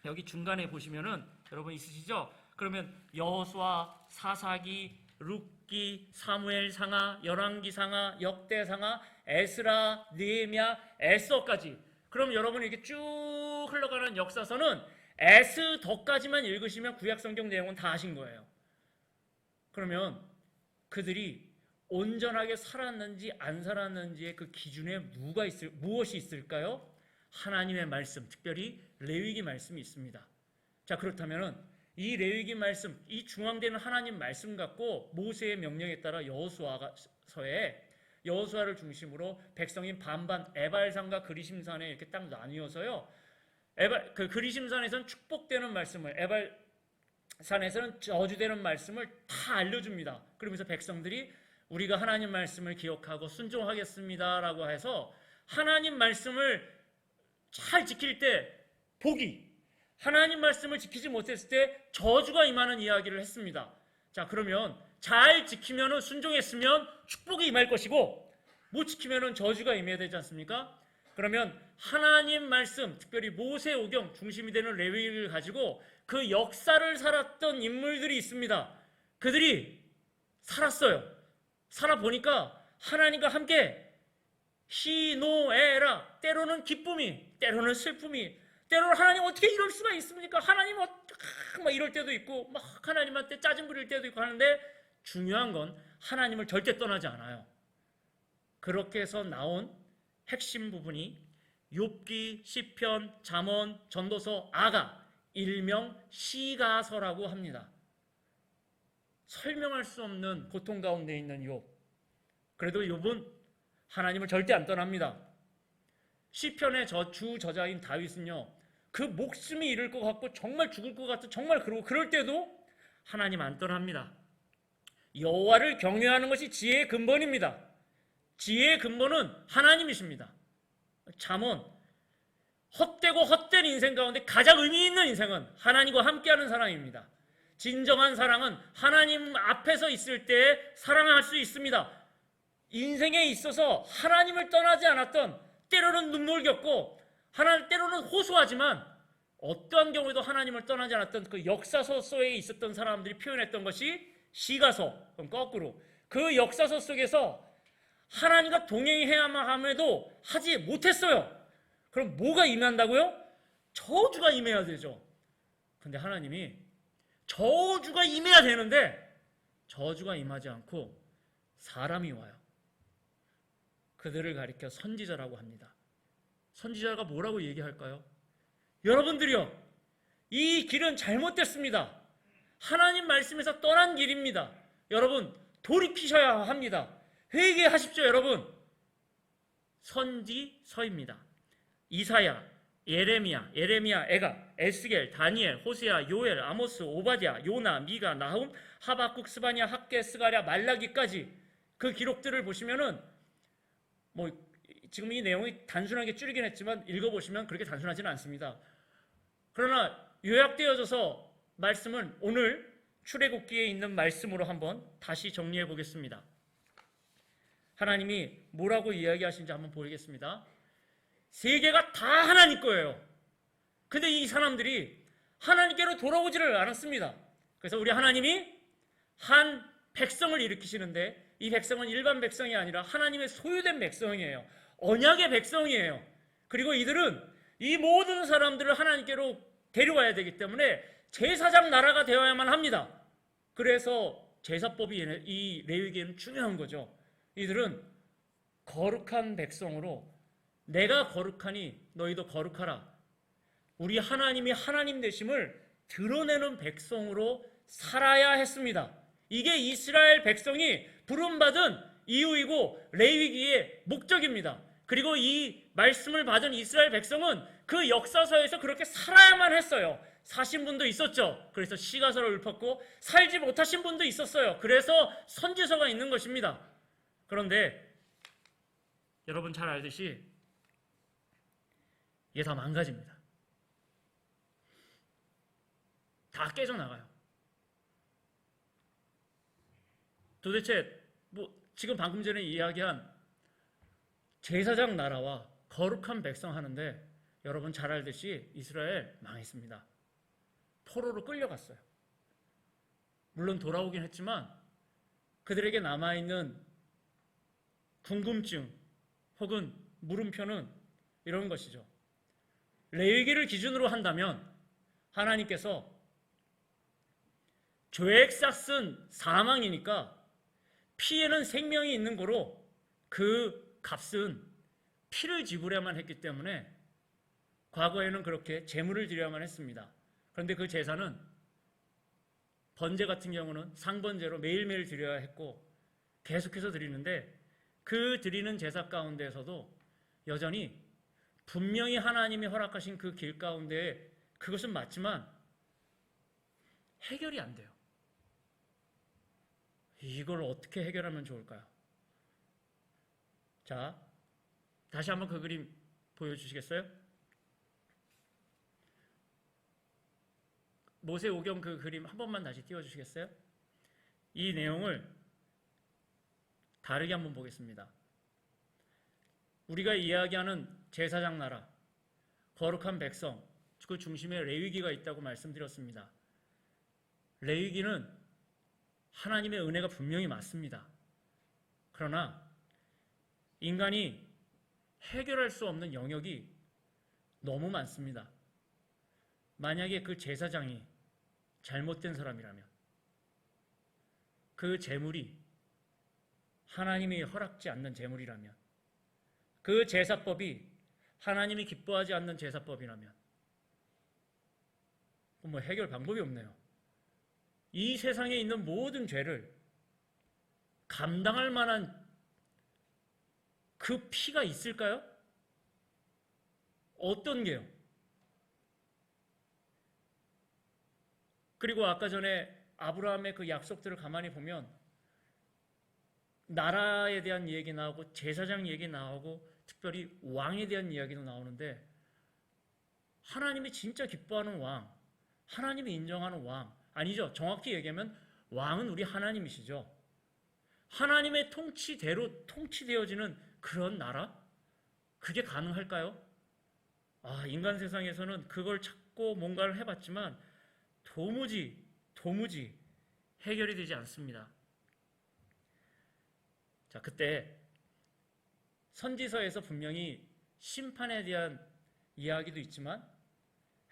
여기 중간에 보시면은 여러분 있으시죠? 그러면 여호수아, 사사기, 룻기, 사무엘상하, 열왕기상하, 역대상하, 에스라, 느헤미야, 에스더까지. 그럼 여러분이 이렇게 쭉 흘러가는 역사서는 에스더까지만 읽으시면 구약성경 내용은 다 아신 거예요. 그러면 그들이 온전하게 살았는지 안 살았는지의 그 기준에 무엇이 있을까요? 하나님의 말씀, 특별히 레위기 말씀이 있습니다. 자, 그렇다면 이 레위기 말씀, 이 중앙되는 하나님 말씀 갖고 모세의 명령에 따라 여호수아서에 여호수아를 중심으로 백성인 반반 에발산과 그리심산에 이렇게 딱 나뉘어서요. 그 그리심산에서는 축복되는 말씀을, 에발산에서는 저주되는 말씀을 다 알려줍니다. 그러면서 백성들이 우리가 하나님 말씀을 기억하고 순종하겠습니다라고 해서 하나님 말씀을 잘 지킬 때 복이, 하나님 말씀을 지키지 못했을 때 저주가 임하는 이야기를 했습니다. 자, 그러면 잘 지키면 순종했으면 축복이 임할 것이고 못 지키면 저주가 임해야 되지 않습니까? 그러면 하나님 말씀, 특별히 모세오경 중심이 되는 레위기를 가지고 그 역사를 살았던 인물들이 있습니다. 그들이 살았어요. 살아보니까 하나님과 함께 희노애라, 때로는 기쁨이, 때로는 슬픔이, 때로는 하나님 어떻게 이럴 수가 있습니까? 하나님 막 이럴 때도 있고 막 하나님한테 짜증 부릴 때도 있고 하는데 중요한 건 하나님을 절대 떠나지 않아요. 그렇게 해서 나온 핵심 부분이 욥기, 시편, 잠언, 전도서, 아가, 일명 시가서라고 합니다. 설명할 수 없는 고통 가운데 있는 욥. 그래도 욥은 하나님을 절대 안 떠납니다. 시편의 주 저자인 다윗은요, 그 목숨이 잃을 것 같고 정말 죽을 것 같고 정말 그럴 때도 하나님 안 떠납니다. 여호와를 경외하는 것이 지혜의 근본입니다. 지혜의 근본은 하나님이십니다. 잠언, 헛되고 헛된 인생 가운데 가장 의미 있는 인생은 하나님과 함께하는 사랑입니다. 진정한 사랑은 하나님 앞에서 있을 때 사랑할 수 있습니다. 인생에 있어서 하나님을 떠나지 않았던, 때로는 눈물 겪고 때로는 호소하지만 어떠한 경우에도 하나님을 떠나지 않았던 그 역사서 속에 있었던 사람들이 표현했던 것이 시가서, 그럼 거꾸로 그 역사서 속에서 하나님과 동행해야만 함에도 하지 못했어요. 그럼 뭐가 임한다고요? 저주가 임해야 되죠. 근데 하나님이 저주가 임해야 되는데 저주가 임하지 않고 사람이 와요. 그들을 가리켜 선지자라고 합니다. 선지자가 뭐라고 얘기할까요? 여러분들이요, 이 길은 잘못됐습니다. 하나님 말씀에서 떠난 길입니다. 여러분, 돌이키셔야 합니다. 회개하십시오, 여러분. 선지서입니다. 이사야, 예레미야, 에가, 에스겔, 다니엘, 호세아, 요엘, 아모스, 오바댜, 요나, 미가, 나훔, 하박국, 스바냐, 학개, 스가랴, 말라기까지 그 기록들을 보시면은 지금 이 내용이 단순하게 줄이긴 했지만 읽어보시면 그렇게 단순하지는 않습니다. 그러나 요약되어져서 말씀은 오늘 출애굽기에 있는 말씀으로 한번 다시 정리해 보겠습니다. 하나님이 뭐라고 이야기하시는지 한번 보겠습니다. 세계가 다 하나님 거예요. 근데 이 사람들이 하나님께로 돌아오지를 않았습니다. 그래서 우리 하나님이 한 백성을 일으키시는데 이 백성은 일반 백성이 아니라 하나님의 소유된 백성이에요. 언약의 백성이에요. 그리고 이들은 이 모든 사람들을 하나님께로 데려와야 되기 때문에 제사장 나라가 되어야만 합니다. 그래서 제사법이 이 레위기에는 중요한 거죠. 이들은 거룩한 백성으로 내가 거룩하니 너희도 거룩하라. 우리 하나님이 하나님 되심을 드러내는 백성으로 살아야 했습니다. 이게 이스라엘 백성이 부름받은 이유이고 레위기의 목적입니다. 그리고 이 말씀을 받은 이스라엘 백성은 그 역사서에서 그렇게 살아야만 했어요. 사신 분도 있었죠. 그래서 시가서를 읊었고 살지 못하신 분도 있었어요. 그래서 선지서가 있는 것입니다. 그런데 여러분 잘 알듯이 이게 다 망가집니다. 다 깨져나가요. 도대체 지금 방금 전에 이야기한 제사장 나라와 거룩한 백성 하는데 여러분 잘 알듯이 이스라엘 망했습니다. 포로로 끌려갔어요. 물론 돌아오긴 했지만 그들에게 남아있는 궁금증 혹은 물음표는 이런 것이죠. 레위기를 기준으로 한다면 하나님께서 죄액삭은 사망이니까 피에는 생명이 있는 거로 그 값은 피를 지불해야만 했기 때문에 과거에는 그렇게 제물을 드려야만 했습니다. 그런데 그 제사는 번제 같은 경우는 상번제로 매일매일 드려야 했고 계속해서 드리는데 그 드리는 제사 가운데에서도 여전히 분명히 하나님이 허락하신 그 길 가운데 그것은 맞지만 해결이 안 돼요. 이걸 어떻게 해결하면 좋을까요? 자, 다시 한번 그 그림 보여주시겠어요? 모세오경 그 그림 한 번만 다시 띄워주시겠어요? 이 내용을 다르게 한번 보겠습니다. 우리가 이야기하는 제사장 나라, 거룩한 백성, 그 중심에 레위기가 있다고 말씀드렸습니다. 레위기는 하나님의 은혜가 분명히 맞습니다. 그러나 인간이 해결할 수 없는 영역이 너무 많습니다. 만약에 그 제사장이 잘못된 사람이라면 그 제물이 하나님이 허락지 않는 제물이라면 그 제사법이 하나님이 기뻐하지 않는 제사법이라면 해결 방법이 없네요. 이 세상에 있는 모든 죄를 감당할 만한 그 피가 있을까요? 어떤 게요? 그리고 아까 전에 아브라함의 그 약속들을 가만히 보면 나라에 대한 얘기 나오고 제사장 얘기 나오고 특별히 왕에 대한 이야기도 나오는데 하나님이 진짜 기뻐하는 왕, 하나님이 인정하는 왕, 아니죠. 정확히 얘기하면 왕은 우리 하나님이시죠. 하나님의 통치대로 통치되어지는 그런 나라? 그게 가능할까요? 인간 세상에서는 그걸 찾고 뭔가를 해봤지만 도무지 해결이 되지 않습니다. 자, 그때 선지서에서 분명히 심판에 대한 이야기도 있지만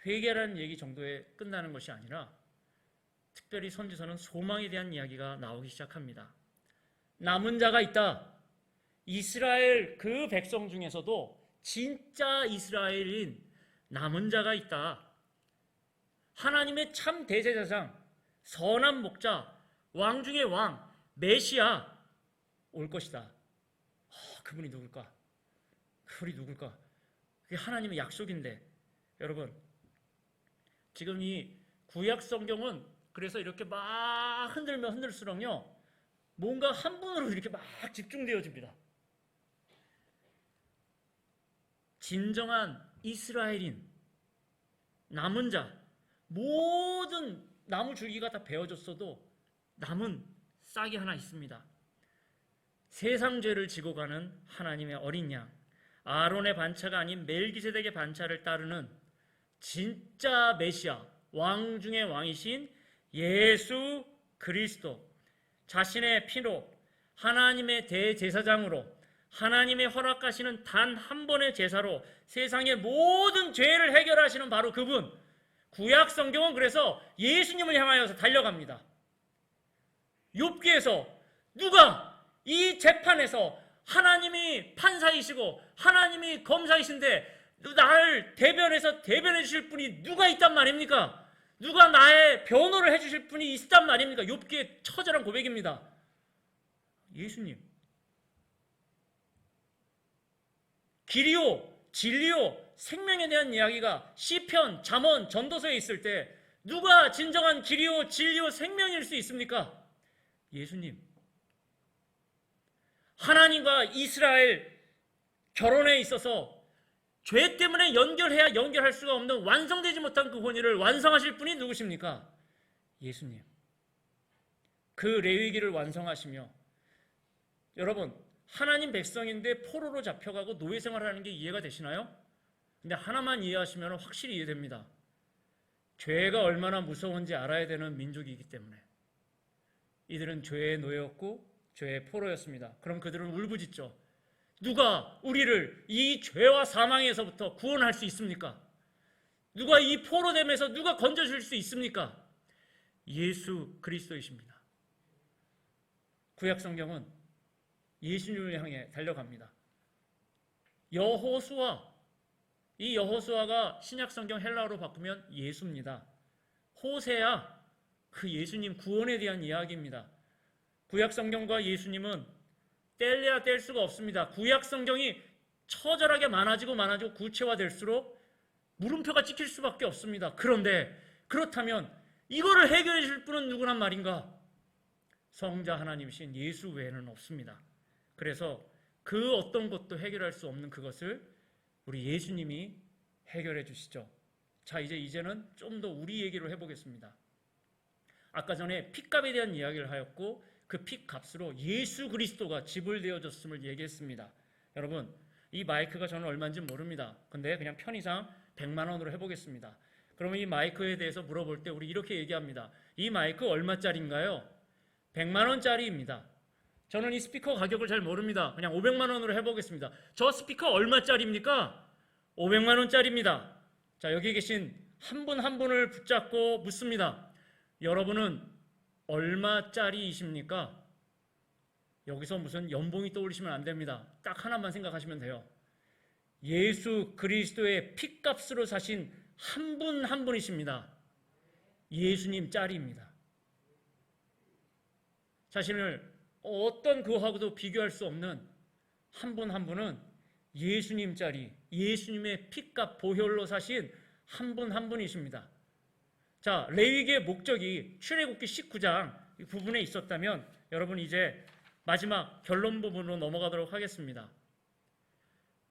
회개라는 얘기 정도에 끝나는 것이 아니라 특별히 선지서는 소망에 대한 이야기가 나오기 시작합니다. 남은 자가 있다. 이스라엘 그 백성 중에서도 진짜 이스라엘인 남은 자가 있다. 하나님의 참 대제사장, 선한 목자, 왕 중의 왕, 메시아 올 것이다. 그분이 누굴까? 그분이 누굴까? 그게 하나님의 약속인데, 여러분, 지금 이 구약 성경은 그래서 이렇게 막 흔들면 흔들수록요, 뭔가 한 분으로 이렇게 막 집중되어집니다. 진정한 이스라엘인 남은 자, 모든 나무 줄기가 다 베어졌어도 남은 싹이 하나 있습니다. 세상 죄를 지고 가는 하나님의 어린 양, 아론의 반차가 아닌 멜기세덱의 반차를 따르는 진짜 메시아, 왕 중의 왕이신 예수 그리스도, 자신의 피로 하나님의 대제사장으로 하나님의 허락하시는 단 한 번의 제사로 세상의 모든 죄를 해결하시는 바로 그분. 구약 성경은 그래서 예수님을 향하여서 달려갑니다. 욥기에서 누가 이 재판에서 하나님이 판사이시고 하나님이 검사이신데 나를 대변해 주실 분이 누가 있단 말입니까? 누가 나의 변호를 해 주실 분이 있단 말입니까? 욥기의 처절한 고백입니다. 예수님. 길이요, 진리요, 생명에 대한 이야기가 시편, 잠언, 전도서에 있을 때 누가 진정한 길이요, 진리요, 생명일 수 있습니까? 예수님. 하나님과 이스라엘 결혼에 있어서 죄 때문에 연결해야 연결할 수가 없는 완성되지 못한 그 혼인을 완성하실 분이 누구십니까? 예수님. 그 레위기를 완성하시며, 여러분, 하나님 백성인데 포로로 잡혀가고 노예 생활하는 게 이해가 되시나요? 근데 하나만 이해하시면 확실히 이해됩니다. 죄가 얼마나 무서운지 알아야 되는 민족이기 때문에. 이들은 죄의 노예였고 죄의 포로였습니다. 그럼 그들은 울부짖죠. 누가 우리를 이 죄와 사망에서부터 구원할 수 있습니까? 누가 이 포로됨에서 누가 건져줄 수 있습니까? 예수 그리스도이십니다. 구약 성경은 예수님을 향해 달려갑니다. 여호수아, 이 여호수아가 신약 성경 헬라어로 바꾸면 예수입니다. 호세아, 그 예수님 구원에 대한 이야기입니다. 구약 성경과 예수님은 뗄래야 뗄 수가 없습니다. 구약 성경이 처절하게 많아지고 구체화될수록 물음표가 찍힐 수밖에 없습니다. 그런데 그렇다면 이거를 해결해 줄 분은 누구란 말인가? 성자 하나님이신 예수 외에는 없습니다. 그래서 그 어떤 것도 해결할 수 없는 그것을 우리 예수님이 해결해 주시죠. 자, 이제는 좀 더 우리 얘기를 해보겠습니다. 아까 전에 핏값에 대한 이야기를 하였고 그 핏값으로 예수 그리스도가 지불되어졌음을 얘기했습니다. 여러분, 이 마이크가 저는 얼마인지 모릅니다. 근데 그냥 편의상 100만 원으로 해보겠습니다. 그러면 이 마이크에 대해서 물어볼 때 우리 이렇게 얘기합니다. 이 마이크 얼마짜리인가요? 100만 원짜리입니다. 저는 이 스피커 가격을 잘 모릅니다. 그냥 500만 원으로 해보겠습니다. 저 스피커 얼마짜리입니까? 500만 원짜리입니다. 자, 여기 계신 한 분 한 분을 붙잡고 묻습니다. 여러분은 얼마짜리이십니까? 여기서 무슨 연봉이 떠오르시면 안 됩니다. 딱 하나만 생각하시면 돼요. 예수 그리스도의 핏값으로 사신 한 분 한 분이십니다. 예수님 짜리입니다. 자신을 어떤 그하고도 비교할 수 없는 한 분 한 분은 예수님 짜리, 예수님의 핏값 보혈로 사신 한 분 한 분이십니다. 자, 레위기의 목적이 출애굽기 19장 부분에 있었다면 여러분 이제 마지막 결론 부분으로 넘어가도록 하겠습니다.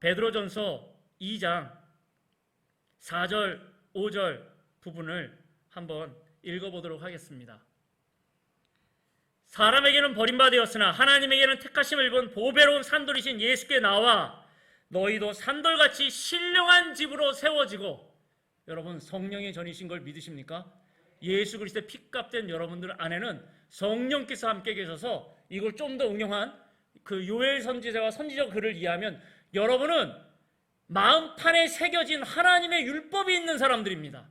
베드로전서 2장 4절, 5절 부분을 한번 읽어보도록 하겠습니다. 사람에게는 버림받았으나 하나님에게는 택하심을 입은 보배로운 산돌이신 예수께 나와 너희도 산돌같이 신령한 집으로 세워지고, 여러분 성령의 전이신 걸 믿으십니까? 예수 그리스도의 핏값된 여러분들 안에는 성령께서 함께 계셔서 이걸 좀 더 응용한 그 요엘 선지자와 선지적 글을 이해하면 여러분은 마음판에 새겨진 하나님의 율법이 있는 사람들입니다.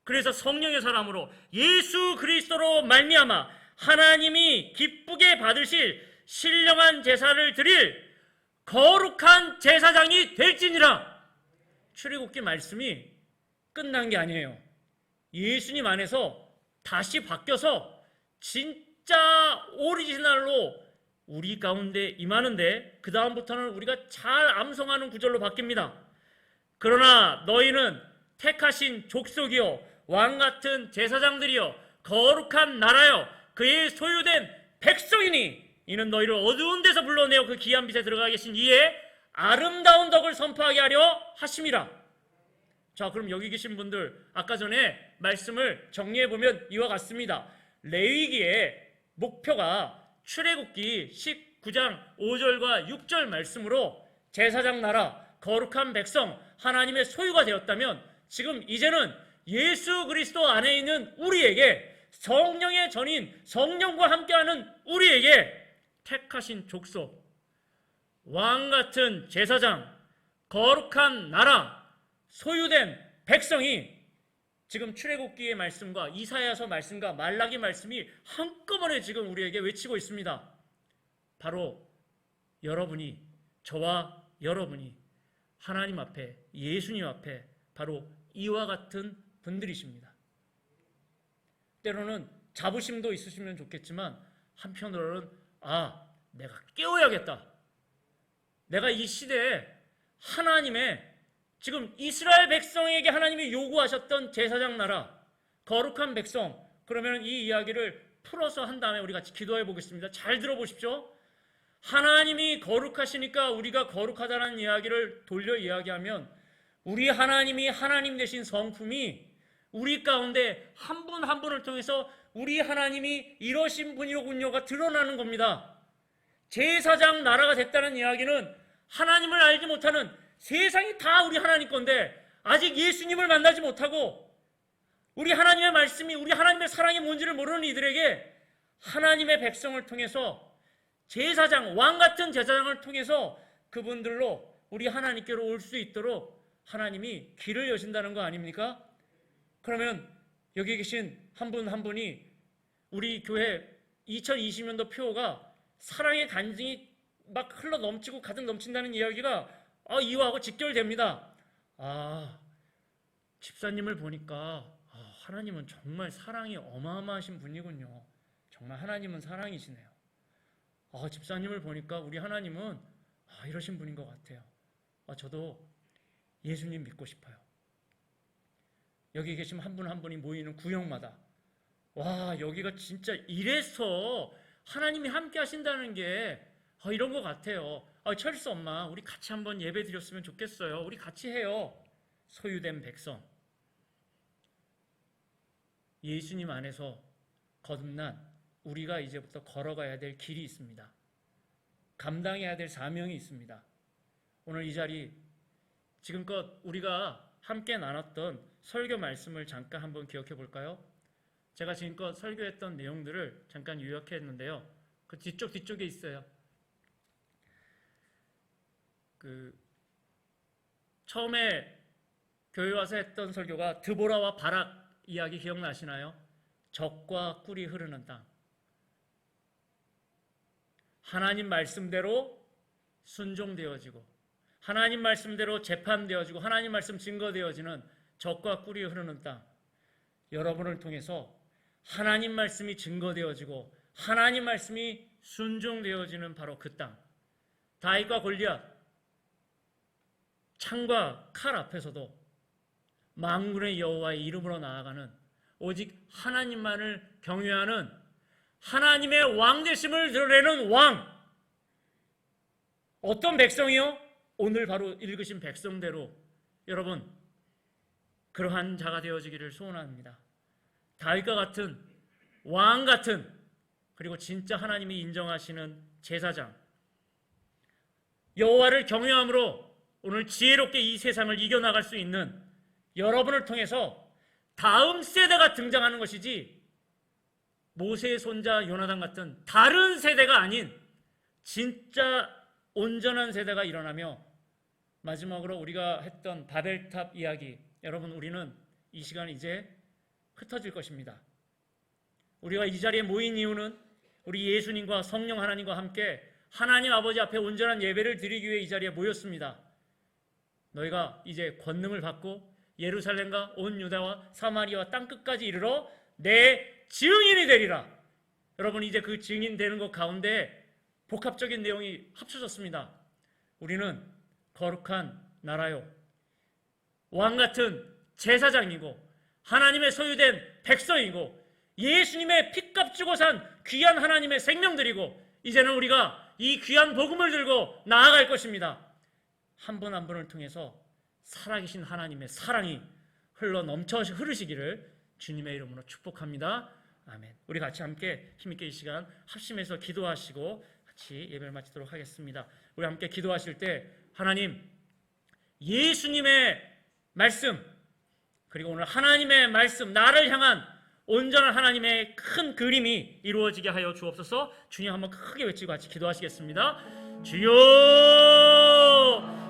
그래서 성령의 사람으로 예수 그리스도로 말미암아 하나님이 기쁘게 받으실 신령한 제사를 드릴 거룩한 제사장이 될지니라. 출애굽기 말씀이 끝난 게 아니에요. 예수님 안에서 다시 바뀌어서 진짜 오리지널로 우리 가운데 임하는데, 그 다음부터는 우리가 잘 암송하는 구절로 바뀝니다. 그러나 너희는 택하신 족속이요 왕같은 제사장들이요 거룩한 나라요 그의 소유된 백성이니 이는 너희를 어두운 데서 불러내어 그 귀한 빛에 들어가 계신 이의 아름다운 덕을 선포하게 하려 하심이라. 자, 그럼 여기 계신 분들, 아까 전에 말씀을 정리해보면 이와 같습니다. 레위기의 목표가 출애굽기 19장 5절과 6절 말씀으로 제사장 나라, 거룩한 백성, 하나님의 소유가 되었다면, 지금 이제는 예수 그리스도 안에 있는 우리에게, 성령의 전인 성령과 함께하는 우리에게 택하신 족속, 왕같은 제사장, 거룩한 나라, 소유된 백성이 지금 출애굽기의 말씀과 이사야서 말씀과 말라기 말씀이 한꺼번에 지금 우리에게 외치고 있습니다. 바로 여러분이, 저와 여러분이 하나님 앞에, 예수님 앞에 바로 이와 같은 분들이십니다. 때로는 자부심도 있으시면 좋겠지만 한편으로는 내가 깨워야겠다. 내가 이 시대에 하나님의, 지금 이스라엘 백성에게 하나님이 요구하셨던 제사장 나라, 거룩한 백성, 그러면 이 이야기를 풀어서 한 다음에 우리 같이 기도해 보겠습니다. 잘 들어보십시오. 하나님이 거룩하시니까 우리가 거룩하다는 이야기를 돌려 이야기하면, 우리 하나님이 하나님 되신 성품이 우리 가운데 한 분 한 분을 통해서 우리 하나님이 이러신 분이로군요가 드러나는 겁니다. 제사장 나라가 됐다는 이야기는 하나님을 알지 못하는, 세상이 다 우리 하나님 건데 아직 예수님을 만나지 못하고 우리 하나님의 말씀이, 우리 하나님의 사랑이 뭔지를 모르는 이들에게 하나님의 백성을 통해서, 제사장, 왕같은 제사장을 통해서 그분들로 우리 하나님께로 올 수 있도록 하나님이 길을 여신다는 거 아닙니까? 그러면 여기 계신 한 분 한 분이, 우리 교회 2020년도 표가 사랑의 간증이 막 흘러 넘치고 가득 넘친다는 이야기가 이와하고 직결됩니다. 집사님을 보니까 하나님은 정말 사랑이 어마어마하신 분이군요. 정말 하나님은 사랑이시네요. 집사님을 보니까 우리 하나님은 이러신 분인 것 같아요. 저도 예수님 믿고 싶어요. 여기 계시면 한 분 한 분이 모이는 구역마다, 여기가 진짜 이래서 하나님이 함께 하신다는 게 이런 것 같아요. 철수 엄마, 우리 같이 한번 예배 드렸으면 좋겠어요. 우리 같이 해요. 소유된 백성, 예수님 안에서 거듭난 우리가 이제부터 걸어가야 될 길이 있습니다. 감당해야 될 사명이 있습니다. 오늘 이 자리, 지금껏 우리가 함께 나눴던 설교 말씀을 잠깐 한번 기억해 볼까요? 제가 지금껏 설교했던 내용들을 잠깐 요약했는데요. 그 뒤쪽에 있어요. 처음에 교회 와서 했던 설교가 드보라와 바락 이야기 기억나시나요? 적과 꿀이 흐르는 땅. 하나님 말씀대로 순종되어지고, 하나님 말씀대로 재판되어지고, 하나님 말씀 증거되어지는 적과 꿀이 흐르는 땅. 여러분을 통해서 하나님 말씀이 증거되어지고 하나님 말씀이 순종되어지는 바로 그 땅. 다윗과 골리앗, 창과 칼 앞에서도 만군의 여호와의 이름으로 나아가는, 오직 하나님만을 경외하는, 하나님의 왕 되심을 드러내는 왕. 어떤 백성이요? 오늘 바로 읽으신 백성대로 여러분 그러한 자가 되어지기를 소원합니다. 다윗과 같은, 왕 같은, 그리고 진짜 하나님이 인정하시는 제사장, 여호와를 경외함으로 오늘 지혜롭게 이 세상을 이겨나갈 수 있는 여러분을 통해서 다음 세대가 등장하는 것이지, 모세의 손자 요나단 같은 다른 세대가 아닌 진짜 온전한 세대가 일어나며, 마지막으로 우리가 했던 바벨탑 이야기, 여러분 우리는 이 시간 이제 흩어질 것입니다. 우리가 이 자리에 모인 이유는 우리 예수님과 성령 하나님과 함께 하나님 아버지 앞에 온전한 예배를 드리기 위해 이 자리에 모였습니다. 너희가 이제 권능을 받고 예루살렘과 온 유다와 사마리아와 땅끝까지 이르러 내 증인이 되리라. 여러분, 이제 그 증인 되는 것 가운데 복합적인 내용이 합쳐졌습니다. 우리는 거룩한 나라요, 왕같은 제사장이고 하나님의 소유된 백성이고 예수님의 피값 주고 산 귀한 하나님의 생명들이고, 이제는 우리가 이 귀한 복음을 들고 나아갈 것입니다. 한 분 한 분을 통해서 살아계신 하나님의 사랑이 흘러 넘쳐 흐르시기를 주님의 이름으로 축복합니다. 아멘. 우리 같이 함께 힘있게 이 시간 합심해서 기도하시고 같이 예배를 마치도록 하겠습니다. 우리 함께 기도하실 때 하나님, 예수님의 말씀, 그리고 오늘 하나님의 말씀, 나를 향한 온전한 하나님의 큰 그림이 이루어지게 하여 주옵소서. 주님 한번 크게 외치고 같이 기도하시겠습니다. 주여,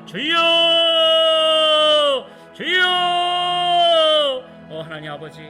주여, 주여. 하나님 아버지,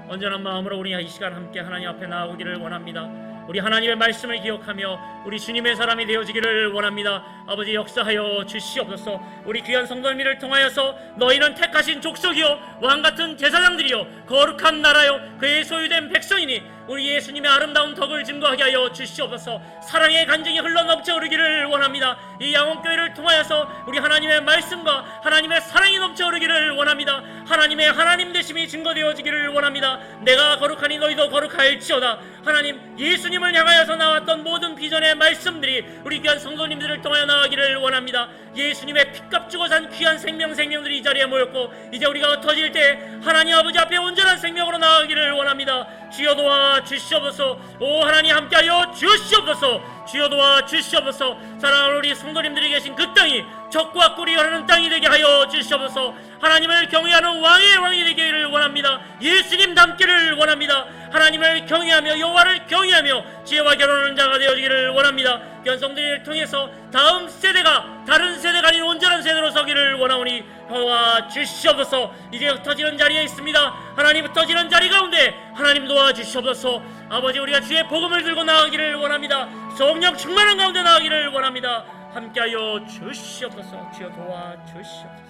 온전한 마음으로 우리 이 시간 함께 하나님 앞에 나오기를 원합니다. 우리 하나님의 말씀을 기억하며 우리 주님의 사람이 되어지기를 원합니다. 아버지, 역사하여 주시옵소서. 우리 귀한 성도님을 통하여서 너희는 택하신 족속이요 왕같은 제사장들이요 거룩한 나라요 그의 소유된 백성이니 우리 예수님의 아름다운 덕을 증거하게 하여 주시옵소서. 사랑의 간증이 흘러넘쳐 흐르기를 원합니다. 이 양원교회를 통하여서 우리 하나님의 말씀과 하나님의 사랑이 넘쳐 흐르기를 원합니다. 하나님의 하나님 되심이 증거되어지기를 원합니다. 내가 거룩하니 너희도 거룩할지어다. 하나님, 예수님을 향하여서 나왔던 모든 비전의 말씀들이 우리 귀한 성도님들을 통하여 나가기를 원합니다. 예수님의 피값 주고 산 귀한 생명들이 이 자리에 모였고, 이제 우리가 흩어질 때 하나님 아버지 앞에 온전한 생명으로 나가기를 원합니다. 주여 도와 주시옵소서. 오 하나님, 함께하여 주시옵소서. 주여 도와 주시옵소서. 사랑하는 우리 성도님들이 계신 그 땅이 적과 꿀이 흐르는 땅이 되게 하여 주시옵소서. 하나님을 경외하는 왕의 왕이 되기를 원합니다. 예수님 닮기를 원합니다. 하나님을 경외하며 여호와를 경외하며 지혜와 결혼하는 자가 되어지기를 원합니다. 견성들을 통해서 다음 세대가 다른 세대가 아닌 온전한 세대로 서기를 원하오니 도와주시옵소서. 이제 흩어지는 자리에 있습니다. 하나님, 흩어지는 자리 가운데 하나님 도와주시옵소서. 아버지, 우리가 주의 복음을 들고 나가기를 원합니다. 성령 충만한 가운데 나가기를 원합니다. 함께하여 주시옵소서. 주여 도와주시옵소서.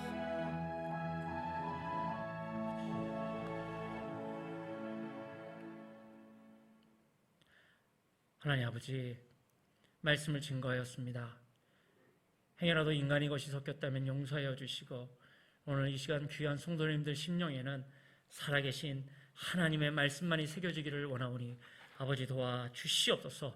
하나님 아버지, 말씀을 증거하였습니다. 행여라도 인간의 것이 섞였다면 용서하여 주시고, 오늘 이 시간 귀한 성도님들 심령에는 살아계신 하나님의 말씀만이 새겨지기를 원하오니 아버지 도와주시옵소서.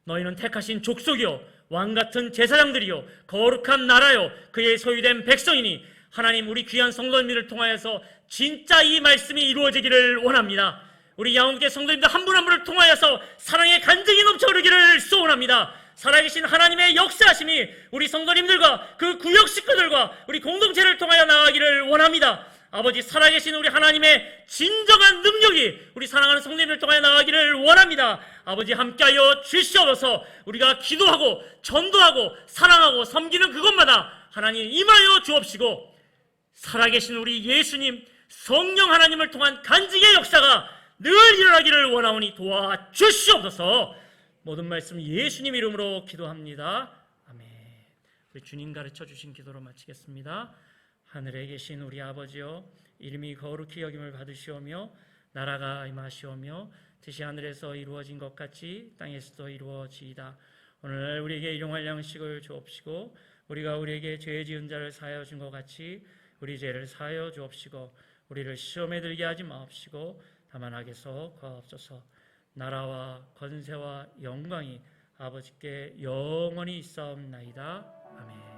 너희는 택하신 족속이요 왕같은 제사장들이요 거룩한 나라요 그의 소유된 백성이니 하나님, 우리 귀한 성도님들을 통하여서 진짜 이 말씀이 이루어지기를 원합니다. 우리 양원교회 성도님들 한 분 한 분을 통하여서 사랑의 간증이 넘쳐 흐르기를 소원합니다. 살아계신 하나님의 역사하심이 우리 성도님들과 그 구역 식구들과 우리 공동체를 통하여 나가기를 원합니다. 아버지, 살아계신 우리 하나님의 진정한 능력이 우리 사랑하는 성도님을 통하여 나가기를 원합니다. 아버지, 함께하여 주시옵소서. 우리가 기도하고 전도하고 사랑하고 섬기는 그것마다 하나님 임하여 주옵시고, 살아계신 우리 예수님 성령 하나님을 통한 간증의 역사가 늘 일어나기를 원하오니 도와주시옵소서. 모든 말씀 예수님 이름으로 기도합니다. 아멘. 우리 주님 가르쳐 주신 기도로 마치겠습니다. 하늘에 계신 우리 아버지여, 이름이 거룩히 여김을 받으시오며 나라가 임하시오며 뜻이 하늘에서 이루어진 것 같이 땅에서도 이루어지이다. 오늘 우리에게 일용할 양식을 주옵시고, 우리가 우리에게 죄 지은 자를 사하여 준 것 같이 우리 죄를 사하여 주옵시고, 우리를 시험에 들게 하지 마옵시고 다만 악에서 구하옵소서. 나라와 권세와 영광이 아버지께 영원히 있사옵나이다. 아멘.